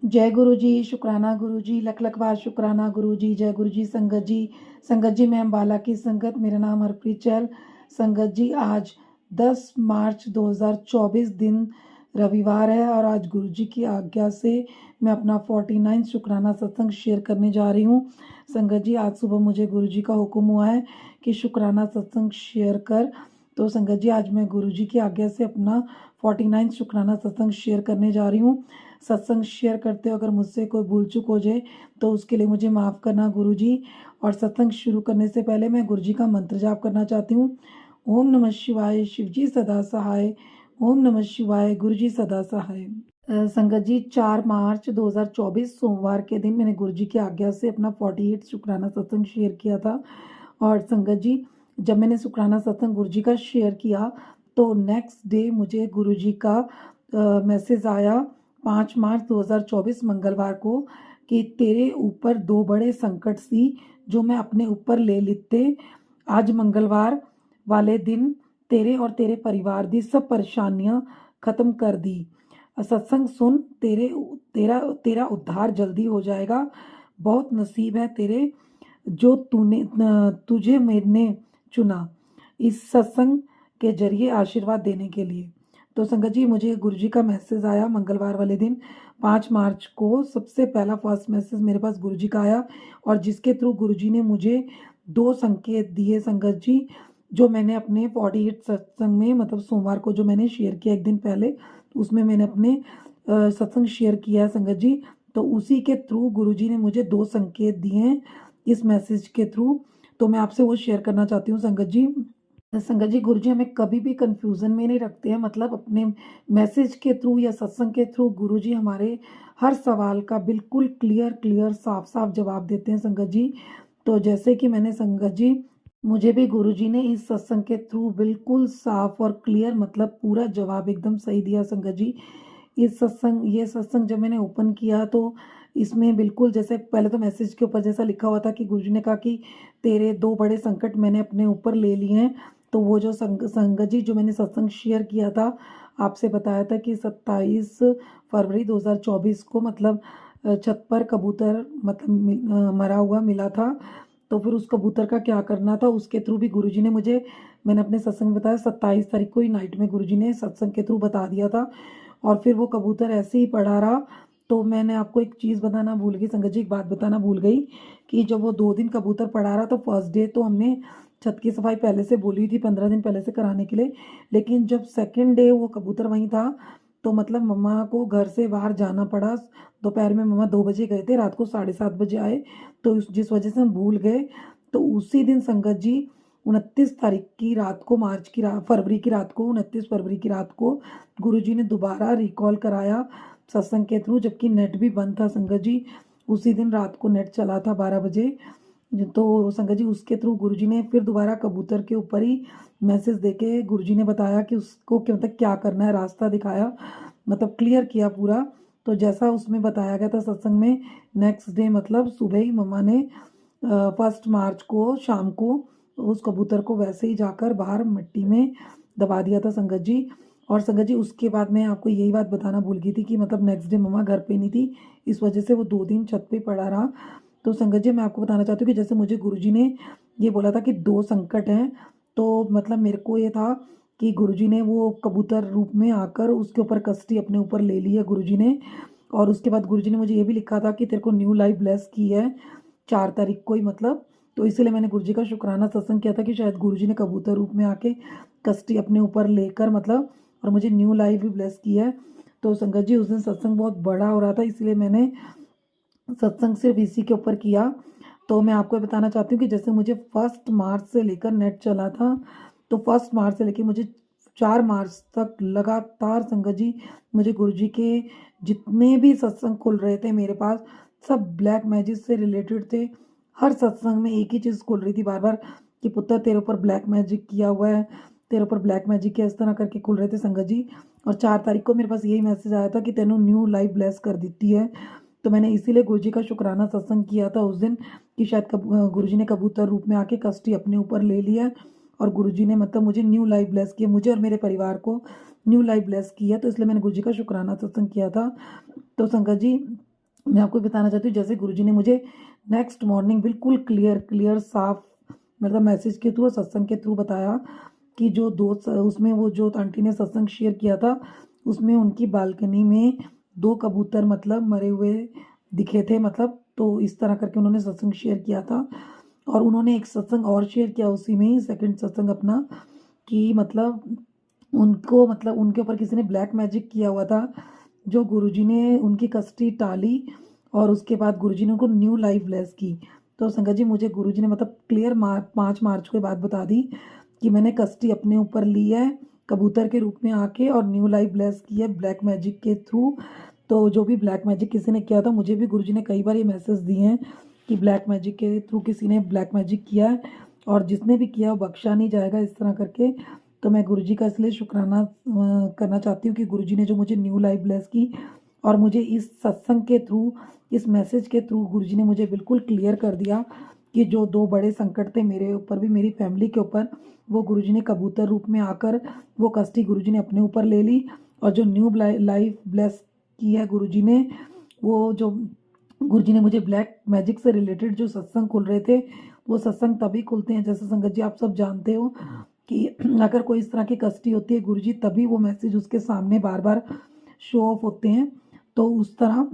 जय गुरु जी, शुक्राना गुरु जी, लख लख बार शुक्राना गुरु जी। जय गुरु जी। संगत जी, संगत जी मैं अम्बाला की संगत, मेरा नाम हरप्रीत चहल। संगत जी आज 10 मार्च 2024 दिन रविवार है और आज गुरु जी की आज्ञा से मैं अपना 49 शुक्राना सत्संग शेयर करने जा रही हूँ। संगत जी आज सुबह मुझे गुरु जी का हुक्म हुआ है कि शुक्राना सत्संग शेयर कर। तो संगत जी आज मैं गुरु जी की आज्ञा से अपना 49 शुक्राना सत्संग शेयर करने जा रही हूँ। सत्संग शेयर करते हो अगर मुझसे कोई भूल चूक हो जाए तो उसके लिए मुझे माफ़ करना गुरु जी। और सत्संग शुरू करने से पहले मैं गुरु जी का मंत्र जाप करना चाहती हूँ। ओम नमः शिवाय, शिव जी सदा सहाय। ओम नमः शिवाय, गुरु जी सदा सहाय। संगत जी 4 मार्च 2024 सोमवार के दिन मैंने गुरु जी की आज्ञा से अपना 48 शुक्राना सत्संग शेयर किया था। और संगत जी जब मैंने शुक्राना सत्संग गुरु जी का शेयर किया तो नेक्स्ट डे मुझे गुरु जी का मैसेज आया 5 मार्च 2024 मंगलवार को कि तेरे ऊपर 2 बड़े संकट सी जो मैं अपने ऊपर ले लिते आज मंगलवार वाले दिन तेरे और तेरे परिवार दी सब परेशानियां खत्म कर दी। सत्संग सुन, तेरा तेरा उद्धार जल्दी हो जाएगा। बहुत नसीब है तेरे जो तुझे मैंने चुना इस सत्संग के जरिए आशीर्वाद देने के लिए। तो संगत जी मुझे गुरु जी का मैसेज आया मंगलवार वाले दिन 5 मार्च को। सबसे पहला फर्स्ट मैसेज मेरे पास गुरु जी का आया और जिसके थ्रू गुरु जी ने मुझे 2 संकेत दिए संगत जी, जो मैंने अपने 48 सत्संग में मतलब सोमवार को जो मैंने शेयर किया एक दिन पहले, उसमें मैंने अपने सत्संग शेयर किया है संगत जी। तो उसी के थ्रू गुरु जी ने मुझे 2 संकेत दिए हैं इस मैसेज के थ्रू। तो मैं आपसे वो शेयर करना चाहती हूँ संगत जी। संगत जी गुरु जी हमें कभी भी कंफ्यूजन में नहीं रखते हैं, मतलब अपने मैसेज के थ्रू या सत्संग के थ्रू गुरु जी हमारे हर सवाल का बिल्कुल क्लियर क्लियर साफ साफ जवाब देते हैं संगत जी। तो जैसे कि मैंने संगत जी मुझे भी गुरु जी ने इस सत्संग के थ्रू बिल्कुल साफ और क्लियर मतलब पूरा जवाब एकदम सही दिया संगत जी। ये सत्संग जब मैंने ओपन किया तो इसमें बिल्कुल जैसे पहले तो मैसेज के ऊपर जैसा लिखा हुआ था कि गुरुजी ने कहा कि तेरे 2 बड़े संकट मैंने अपने ऊपर ले लिए हैं। तो वो जो संगत जी जो मैंने सत्संग शेयर किया था, आपसे बताया था कि 27 फरवरी 2024 को मतलब छत पर कबूतर मतलब मरा हुआ मिला था। तो फिर उस कबूतर का क्या करना था उसके थ्रू भी गुरुजी ने मुझे, मैंने अपने सत्संग में बताया 27 तारीख को ही नाइट में गुरुजी ने सत्संग के थ्रू बता दिया था। और फिर वो कबूतर ऐसे ही पड़ा रहा। तो मैंने आपको एक चीज़ बताना भूल गई संगत जी, एक बात बताना भूल गई कि जब वो 2 दिन कबूतर पड़ा रहा तो फर्स्ट डे तो हमने छत की सफाई पहले से बोली थी 15 दिन पहले से कराने के लिए। लेकिन जब सेकंड डे वो कबूतर वहीं था तो मतलब मम्मा को घर से बाहर जाना पड़ा। दोपहर में मम्मा 2 बजे गए थे, रात को 7:30 बजे आए। तो जिस वजह से हम भूल गए। तो उसी दिन संगत जी 29 तारीख की रात को फरवरी की रात को 29 फरवरी की रात को गुरुजी ने दोबारा रिकॉल कराया सत्संग के थ्रू, जबकि नेट भी बंद था संगत जी। उसी दिन रात को नेट चला था 12 बजे। तो संगत जी उसके थ्रू गुरुजी ने फिर दोबारा कबूतर के ऊपर ही मैसेज देके गुरुजी ने बताया कि उसको क्या मतलब क्या करना है, रास्ता दिखाया, मतलब क्लियर किया पूरा। तो जैसा उसमें बताया गया था सत्संग में, नेक्स्ट डे मतलब सुबह ही मम्मा ने 1 मार्च को शाम को उस कबूतर को वैसे ही जाकर बाहर मिट्टी में दबा दिया था संगत जी। और संगत जी उसके बाद मैं आपको यही बात बताना भूल गई थी कि मतलब नेक्स्ट डे मम्मा घर पे नहीं थी, इस वजह से वो 2 दिन छत पे पड़ा रहा। तो संगत जी मैं आपको बताना चाहती हूँ कि जैसे मुझे गुरुजी ने ये बोला था कि 2 संकट हैं, तो मतलब मेरे को ये था कि गुरुजी ने वो कबूतर रूप में आकर उसके ऊपर कस्टडी अपने ऊपर ले ली है गुरुजी ने। और उसके बाद गुरुजी ने मुझे ये भी लिखा था कि तेरे को न्यू लाइफ ब्लेस की है 4 तारीख को ही मतलब। तो इसीलिए मैंने गुरुजी का शुक्राना सत्संग किया था कि शायद गुरुजी ने कबूतर रूप में आके कस्टडी अपने ऊपर लेकर मतलब और मुझे न्यू लाइफ भी ब्लेस की है। तो संगत जी उस दिन सत्संग बहुत बड़ा हो रहा था, इसलिए मैंने सत्संग सिर्फ इसी के ऊपर किया। तो मैं आपको बताना चाहती हूँ कि जैसे मुझे 1 मार्च से लेकर नेट चला था, तो 1 मार्च से लेकर मुझे 4 मार्च तक लगातार संगत जी मुझे गुरु जी के जितने भी सत्संग खुल रहे थे मेरे पास, सब ब्लैक मैजिक से रिलेटेड थे। हर सत्संग में एक ही चीज़ खुल रही थी बार बार कि पुत्र तेरे ऊपर ब्लैक मैजिक किया हुआ है, तेरे ऊपर ब्लैक मैजिक किया, इस तरह करके खुल रहे थे संगत जी। और 4 तारीख को मेरे पास यही मैसेज आया था कि तेनों न्यू लाइफ ब्लेस कर दी है। तो मैंने इसीलिए गुरुजी का शुक्राना सत्संग किया था उस दिन कि शायद गुरुजी ने कबूतर रूप में आके कस्टडी अपने ऊपर ले लिया और गुरुजी ने मतलब मुझे न्यू लाइफ ब्लेस किया, मुझे और मेरे परिवार को न्यू लाइफ ब्लेस किया। तो इसलिए मैंने गुरुजी का शुक्राना सत्संग किया था। तो संगत जी मैं आपको बताना चाहती हूँ, जैसे गुरुजी ने मुझे नेक्स्ट मॉर्निंग बिल्कुल क्लियर साफ मतलब मैसेज के थ्रू और सत्संग के थ्रू बताया कि जो उसमें वो जो आंटी ने सत्संग शेयर किया था, उसमें उनकी बालकनी में 2 कबूतर मतलब मरे हुए दिखे थे, मतलब तो इस तरह करके उन्होंने सत्संग शेयर किया था। और उन्होंने एक सत्संग और शेयर किया उसी में ही, सेकंड सत्संग अपना, कि मतलब उनको मतलब उनके ऊपर किसी ने ब्लैक मैजिक किया हुआ था, जो गुरुजी ने उनकी कस्टडी टाली और उसके बाद गुरुजी ने उनको न्यू लाइफ ब्लेस की। तो संगत जी, मुझे गुरुजी ने मतलब क्लियर 5 मार्च को ये बात बता दी कि मैंने कस्टडी अपने ऊपर ली है कबूतर के रूप में आके और न्यू लाइफ ब्लेस की है ब्लैक मैजिक के थ्रू। तो जो भी ब्लैक मैजिक किसी ने किया था, मुझे भी गुरुजी ने कई बार ये मैसेज दिए हैं कि ब्लैक मैजिक के थ्रू किसी ने ब्लैक मैजिक किया है और जिसने भी किया वो बख्शा नहीं जाएगा, इस तरह करके। तो मैं गुरुजी का इसलिए शुक्राना करना चाहती हूँ कि गुरुजी ने जो मुझे न्यू लाइफ ब्लेस की और मुझे इस सत्संग के थ्रू, इस मैसेज के थ्रू गुरुजी ने मुझे बिल्कुल क्लियर कर दिया कि जो 2 बड़े संकट थे मेरे ऊपर भी, मेरी फैमिली के ऊपर, वो गुरुजी ने कबूतर रूप में आकर वो कष्टी गुरुजी ने अपने ऊपर ले ली। और जो न्यू लाइफ ब्लेस की है गुरुजी ने, वो जो गुरुजी ने मुझे ब्लैक मैजिक से रिलेटेड जो सत्संग खुल रहे थे, वो सत्संग तभी खुलते हैं, जैसे संगत जी आप सब जानते हो कि अगर कोई इस तरह की कष्टी होती है, गुरुजी तभी वो मैसेज उसके सामने बार बार शो ऑफ होते हैं। तो उस तरह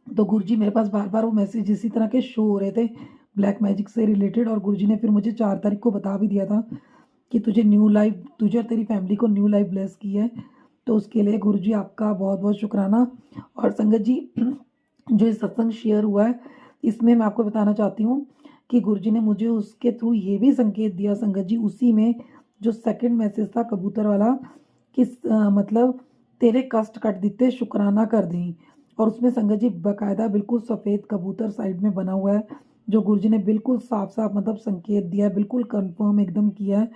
तो गुरुजी मेरे पास बार बार वो मैसेज इसी तरह के शो हो रहे थे ब्लैक मैजिक से रिलेटेड। और गुरुजी ने फिर मुझे 4 तारीख को बता भी दिया था कि तुझे न्यू लाइफ, तुझे और तेरी फैमिली को न्यू लाइफ ब्लेस की है। तो उसके लिए गुरुजी आपका बहुत बहुत शुक्राना। और संगत जी, जो ये सत्संग शेयर हुआ है, इसमें मैं आपको बताना चाहती हूँ कि गुरुजी ने मुझे उसके थ्रू ये भी संकेत दिया संगत जी, उसी में जो सेकंड मैसेज था कबूतर वाला, कि मतलब तेरे कष्ट कट दिते शुक्राना कर दी। और उसमें संगत जी बाकायदा बिल्कुल सफ़ेद कबूतर साइड में बना हुआ है, जो गुरुजी ने बिल्कुल साफ साफ मतलब संकेत दिया है, बिल्कुल कंफर्म एकदम किया है।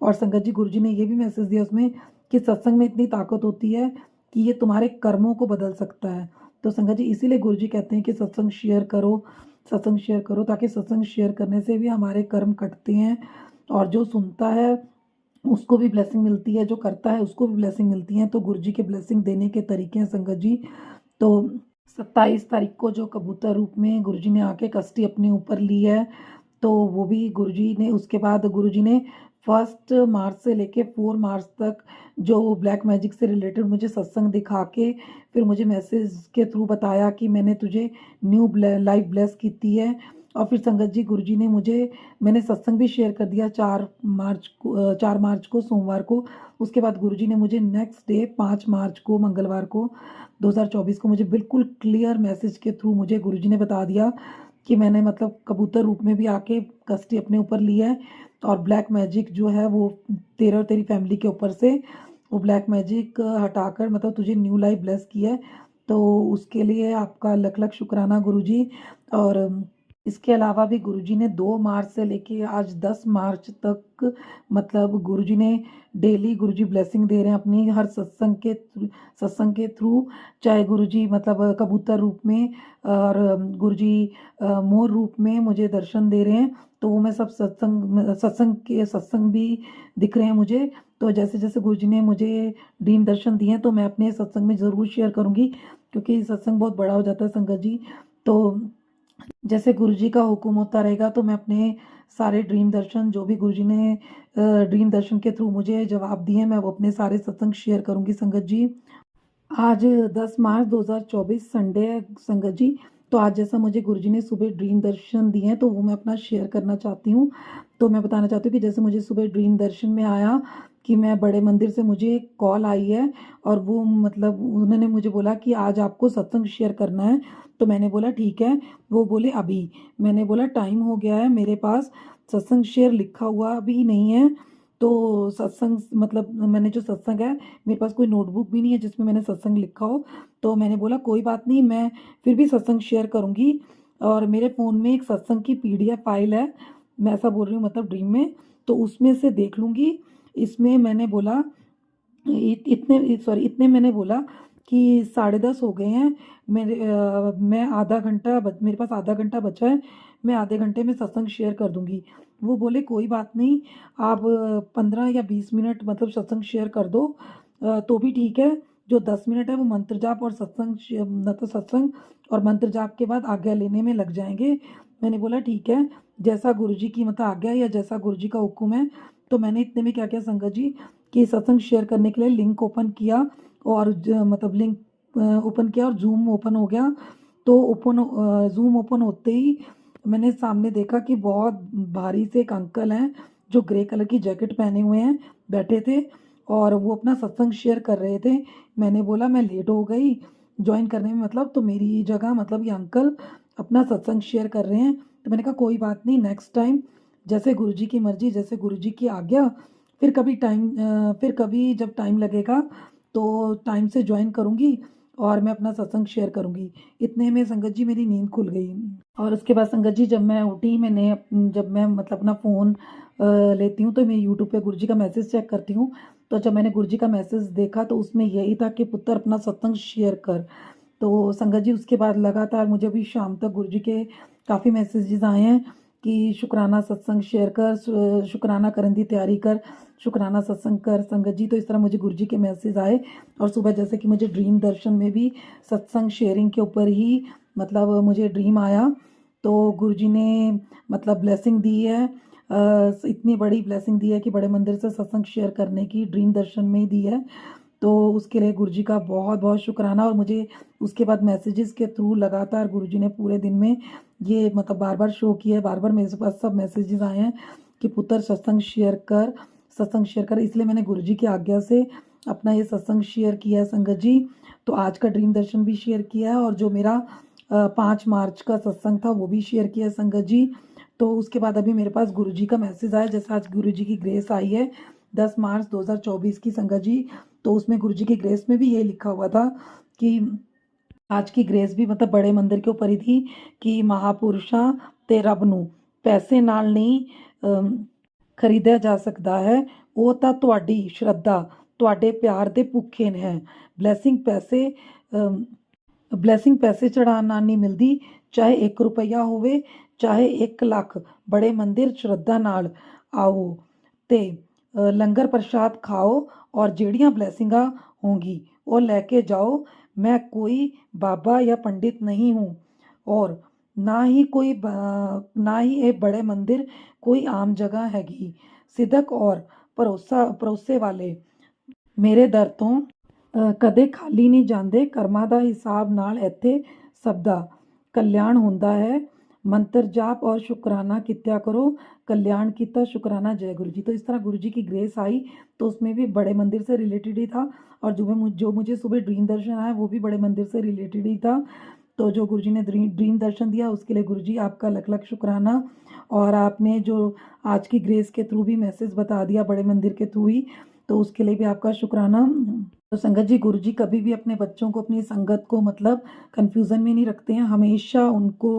और संगत जी, गुरुजी ने ये भी मैसेज दिया उसमें कि सत्संग में इतनी ताकत होती है कि ये तुम्हारे कर्मों को बदल सकता है। तो संगत जी, इसीलिए गुरुजी कहते हैं कि सत्संग शेयर करो, सत्संग शेयर करो, ताकि सत्संग शेयर करने से भी हमारे कर्म कटते हैं और जो सुनता है उसको भी ब्लेसिंग मिलती है, जो करता है उसको भी ब्लेसिंग मिलती है। तो गुरुजी के ब्लेसिंग देने के तरीके हैं संगत जी। तो 27 तारीख को जो कबूतर रूप में गुरुजी ने आके कस्टडी अपने ऊपर ली है, तो वो भी गुरुजी ने, उसके बाद गुरुजी ने 1 मार्च से लेके 4 मार्च तक जो ब्लैक मैजिक से रिलेटेड मुझे सत्संग दिखा के फिर मुझे मैसेज के थ्रू बताया कि मैंने तुझे न्यू लाइफ ब्लेस की है। और फिर संगत जी, गुरुजी ने मुझे, मैंने सत्संग भी शेयर कर दिया 4 मार्च को सोमवार को। उसके बाद गुरुजी ने मुझे नेक्स्ट डे 5 मार्च को मंगलवार को 2024 को मुझे बिल्कुल क्लियर मैसेज के थ्रू मुझे गुरुजी ने बता दिया कि मैंने मतलब कबूतर रूप में भी आके कस्टडी अपने ऊपर ली है और ब्लैक मैजिक जो है वो तेरे और तेरी फैमिली के ऊपर से वो ब्लैक मैजिक हटाकर मतलब तुझे न्यू लाइफ ब्लेस की है। तो उसके लिए आपका लख लख शुक्राना गुरुजी। और इसके अलावा भी गुरुजी ने 2 मार्च से लेके आज 10 मार्च तक मतलब गुरुजी ने डेली गुरुजी ब्लेसिंग दे रहे हैं अपनी हर सत्संग के थ्रू, चाहे गुरुजी मतलब कबूतर रूप में और गुरुजी मोर रूप में मुझे दर्शन दे रहे हैं। तो वो मैं सब सत्संग भी दिख रहे हैं मुझे। तो जैसे जैसे गुरुजी ने मुझे ड्रीम दर्शन दिए हैं, तो मैं अपने सत्संग में ज़रूर शेयर करूँगी, क्योंकि सत्संग बहुत बड़ा हो जाता है संगत जी। तो जैसे गुरुजी का हुक्म होता रहेगा, तो मैं अपने सारे ड्रीम दर्शन, जो भी गुरुजी ने ड्रीम दर्शन के थ्रू मुझे जवाब दिए हैं, मैं वो अपने सारे सत्संग शेयर करूँगी संगत जी। आज 10 मार्च 2024 संडे है संगत जी। तो आज जैसा मुझे गुरुजी ने सुबह ड्रीम दर्शन दिए हैं, तो वो मैं अपना शेयर करना चाहती हूँ। तो मैं बताना चाहती हूँ कि जैसे मुझे सुबह ड्रीम दर्शन में आया कि मैं बड़े मंदिर से मुझे कॉल आई है और वो मतलब उन्होंने मुझे बोला कि आज आपको सत्संग शेयर करना है। तो मैंने बोला ठीक है। वो बोले अभी। मैंने बोला टाइम हो गया है, मेरे पास सत्संग शेयर लिखा हुआ भी नहीं है। तो सत्संग मतलब मैंने जो सत्संग है, मेरे पास कोई नोटबुक भी नहीं है जिसमें मैंने सत्संग लिखा हो। तो मैंने बोला कोई बात नहीं, मैं फिर भी सत्संग शेयर करूँगी। और मेरे फ़ोन में एक सत्संग की पीडीएफ फाइल है, मैं ऐसा बोल रही हूँ मतलब ड्रीम में, तो उसमें से देख लूँगी। इसमें मैंने बोला इतने मैंने बोला कि 10:30 हो गए हैं, मैं आधा घंटा मेरे पास आधा घंटा बचा है, मैं आधे घंटे में सत्संग शेयर कर दूंगी। वो बोले कोई बात नहीं, आप 15 या 20 मिनट मतलब सत्संग शेयर कर दो, तो भी ठीक है। जो 10 मिनट है वो मंत्र जाप और सत्संग और मंत्र जाप के बाद आज्ञा लेने में लग जाएंगे। मैंने बोला ठीक है, जैसा गुरुजी की मतलब आज्ञा या जैसा गुरुजी का हुक्म है। तो मैंने इतने में क्या किया संगत जी कि सत्संग शेयर करने के लिए लिंक ओपन किया और मतलब लिंक ओपन किया और जूम ओपन हो गया। तो जूम ओपन होते ही मैंने सामने देखा कि बहुत भारी से एक अंकल हैं जो ग्रे कलर की जैकेट पहने हुए हैं, बैठे थे और वो अपना सत्संग शेयर कर रहे थे। मैंने बोला मैं लेट हो गई ज्वाइन करने में, मतलब तो मेरी जगह मतलब ये अंकल अपना सत्संग शेयर कर रहे हैं। तो मैंने कहा कोई बात नहीं, नेक्स्ट टाइम जैसे गुरुजी की मर्जी, जैसे गुरुजी की आज्ञा, फिर कभी जब टाइम लगेगा तो टाइम से ज्वाइन करूँगी और मैं अपना सत्संग शेयर करूँगी। इतने में संगत जी मेरी नींद खुल गई और उसके बाद संगत जी जब मैं उठी, जब मैं मतलब अपना फ़ोन लेती हूँ तो मैं यूट्यूब पे गुरुजी का मैसेज चेक करती हूँ। तो जब मैंने गुरुजी का मैसेज देखा तो उसमें यही था कि पुत्र अपना सत्संग शेयर कर। तो संगत जी उसके बाद लगातार मुझे अभी शाम तक गुरुजी के काफ़ी मैसेजेस आए हैं कि शुक्राना सत्संग शेयर कर, शुक्राना करन दी तैयारी कर, शुक्राना सत्संग कर। संगत जी तो इस तरह मुझे गुरुजी के मैसेज आए और सुबह जैसे कि मुझे ड्रीम दर्शन में भी सत्संग शेयरिंग के ऊपर ही मतलब मुझे ड्रीम आया। तो गुरुजी ने मतलब ब्लेसिंग दी है, इतनी बड़ी ब्लेसिंग दी है कि बड़े मंदिर से सत्संग शेयर करने की ड्रीम दर्शन में ही दी है। तो उसके लिए गुरुजी का बहुत बहुत शुक्राना। और मुझे उसके बाद मैसेजेस के थ्रू लगातार गुरुजी ने पूरे दिन में ये मतलब बार बार शो किया है, बार बार मेरे पास सब मैसेजेस आए हैं कि पुत्र सत्संग शेयर कर, सत्संग शेयर कर। इसलिए मैंने गुरुजी की आज्ञा से अपना ये सत्संग शेयर किया है संगत जी। तो आज का ड्रीम दर्शन भी शेयर किया है और जो मेरा 5 मार्च का सत्संग था वो भी शेयर किया है संगत जी। तो उसके बाद अभी मेरे पास गुरुजी का मैसेज आया, जैसे आज गुरुजी की ग्रेस आई है 10 मार्च 2024 की संगत जी। तो उसमें गुरुजी की ग्रेस में भी ये लिखा हुआ था कि आज की ग्रेस भी मतलब बड़े मंदिर के ऊपर ही थी कि महापुरुषां ते रब ਨੂੰ ਪੈਸੇ ਨਾਲ ਨਹੀਂ ਖਰੀਦਿਆ ਜਾ ਸਕਦਾ ਹੈ, ਉਹ ਤਾਂ ਤੁਹਾਡੀ ਸ਼ਰਧਾ, ਤੁਹਾਡੇ ਪਿਆਰ ਦੇ ਭੁੱਖੇ ਨੇ ਹੈ। ਬਲੈਸਿੰਗ ਪੈਸੇ ਚੜਾਉਣ ਨਾਲ ਨਹੀਂ ਮਿਲਦੀ, ਚਾਹੇ 1 ਰੁਪਈਆ ਹੋਵੇ ਚਾਹੇ 1 ਲੱਖ। ਬੜੇ ਮੰਦਿਰ ਸ਼ਰਧਾ ਨਾਲ ਆਓ ਤੇ ਲੰਗਰ ਪ੍ਰਸ਼ਾਦ ਖਾਓ और ਜਿਹੜੀਆਂ ਬਲੈਸਿੰਗਾਂ होंगी वो लेके जाओ। मैं कोई बाबा या पंडित नहीं हूँ और ना ही ये बड़े मंदिर कोई आम जगह हैगी। सिदक और ਭਰੋਸੇ ਵਾਲੇ ਮੇਰੇ ਦਰ ਤੋਂ ਕਦੇ ਖਾਲੀ ਨਹੀਂ ਜਾਂਦੇ। ਕਰਮਾਂ ਦਾ ਹਿਸਾਬ ਨਾਲ ਇੱਥੇ ਸਭ ਦਾ ਕਲਿਆਣ ਹੁੰਦਾ है। मंत्र जाप और शुक्राना कित्या करो, कल्याण किता शुक्राना जय गुरु जी। तो इस तरह गुरु जी की ग्रेस आई तो उसमें भी बड़े मंदिर से रिलेटेड ही था और जो मुझे सुबह ड्रीम दर्शन आया वो भी बड़े मंदिर से रिलेटेड ही था। तो जो गुरु जी ने ड्रीम दर्शन दिया उसके लिए गुरु जी आपका लख लख शुक्राना। और आपने जो आज की ग्रेस के थ्रू भी मैसेज बता दिया बड़े मंदिर के थ्रू ही, तो उसके लिए भी आपका शुक्राना। तो संगत जी गुरु जी कभी भी अपने बच्चों को अपनी संगत को मतलब कन्फ्यूज़न में नहीं रखते हैं, हमेशा उनको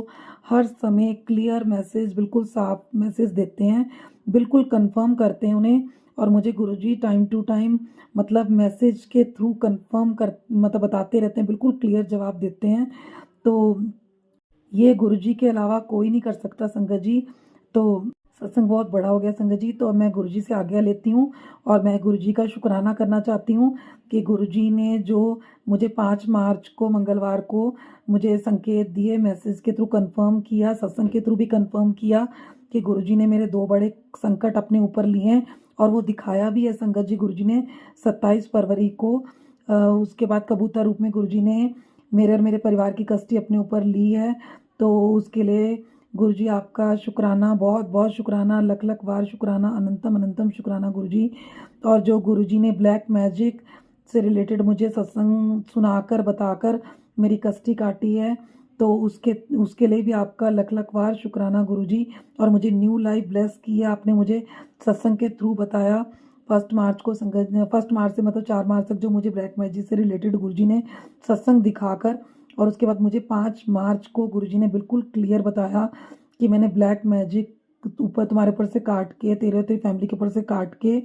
हर समय क्लियर मैसेज बिल्कुल साफ मैसेज देते हैं, बिल्कुल कंफर्म करते हैं उन्हें। और मुझे गुरुजी टाइम टू टाइम मतलब मैसेज के थ्रू कंफर्म कर मतलब बताते रहते हैं, बिल्कुल क्लियर जवाब देते हैं। तो ये गुरुजी के अलावा कोई नहीं कर सकता संगत जी। तो सत्संग बहुत बड़ा हो गया संगत जी, तो मैं गुरुजी से आज्ञा लेती हूँ और मैं गुरुजी का शुक्राना करना चाहती हूँ कि गुरुजी ने जो मुझे 5 मार्च को मंगलवार को मुझे संकेत दिए, मैसेज के थ्रू कंफर्म किया, सत्संग के थ्रू भी कंफर्म किया कि गुरुजी ने मेरे 2 बड़े संकट अपने ऊपर लिए हैं और वो दिखाया भी है संगत जी। गुरुजी ने 27 फरवरी को उसके बाद कबूतर रूप में गुरुजी ने मेरे और मेरे परिवार की कष्टी अपने ऊपर ली है। तो उसके लिए गुरुजी आपका शुक्राना, बहुत बहुत शुक्राना, लख लख बार शुक्राना, अनंतम अनंतम शुक्राना गुरुजी। और जो गुरुजी ने ब्लैक मैजिक से रिलेटेड मुझे सत्संग सुनाकर बताकर मेरी कष्टी काटी है, तो उसके लिए भी आपका लख लख बार शुक्राना गुरुजी। और मुझे न्यू लाइफ ब्लेस की है, आपने मुझे सत्संग के थ्रू बताया 1 मार्च को संगत 1 मार्च से मतलब 4 मार्च तक जो मुझे ब्लैक मैजिक से रिलेटेड गुरुजी ने सत्संग दिखाकर, और उसके बाद मुझे 5 मार्च को गुरुजी ने बिल्कुल क्लियर बताया कि मैंने ब्लैक मैजिक ऊपर तुम्हारे ऊपर से काट के तेरी फैमिली के ऊपर से काट के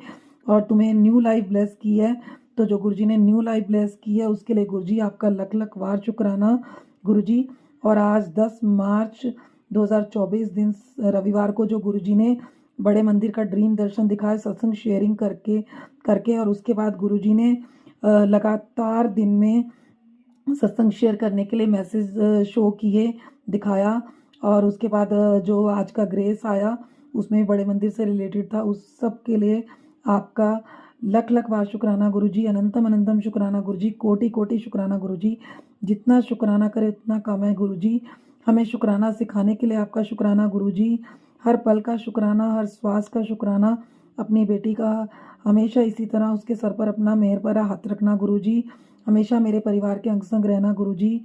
और तुम्हें न्यू लाइफ ब्लेस की है। तो जो गुरुजी ने न्यू लाइफ ब्लेस की है उसके लिए गुरुजी आपका लख लख बार शुक्राना गुरुजी। और आज 10 मार्च 2024 दिन रविवार को जो गुरुजी ने बड़े मंदिर का ड्रीम दर्शन दिखाया सत्संग शेयरिंग करके और उसके बाद गुरुजी ने लगातार दिन में सत्संग शेयर करने के लिए मैसेज शो किए, दिखाया। और उसके बाद जो आज का ग्रेस आया उसमें बड़े मंदिर से रिलेटेड था। उस सब के लिए आपका लख लख बार शुक्राना गुरुजी, अनंतम अनंतम शुक्राना गुरुजी, कोटि कोटि शुक्राना गुरुजी। जितना शुक्राना करे उतना कम है गुरुजी। हमें शुक्राना सिखाने के लिए आपका शुक्राना गुरुजी। हर पल का शुक्राना, हर श्वास का शुक्राना। अपनी बेटी का हमेशा इसी तरह उसके सर पर अपना मेहर भरा हाथ रखना गुरुजी। हमेशा मेरे परिवार के अंग संग रहना गुरुजी।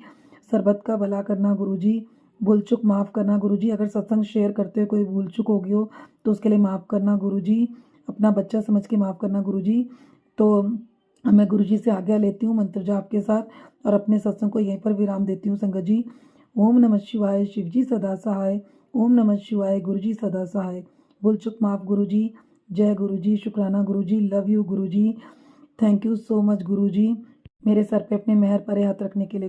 सरबत का भला करना गुरुजी। भूल चूक माफ़ करना गुरुजी। अगर सत्संग शेयर करते हुए कोई भूल चूक होगी हो तो उसके लिए माफ़ करना गुरुजी। अपना बच्चा समझ के माफ़ करना गुरुजी। तो मैं गुरुजी से आज्ञा लेती हूँ मंत्र जाप के साथ और अपने सत्संग को यहीं पर विराम देती हूँ संगत जी। ओम नमः शिवाय, शिवजी सदा सहाय। ओम नमः शिवाय, गुरुजी सदा सहाय। भूल चूक माफ़ गुरुजी। जय गुरुजी, शुक्राना Guruji, love you Guruji. Thank you so much Guruji, मेरे सर पे अपने मेहर भरे हाथ रखने के लिए।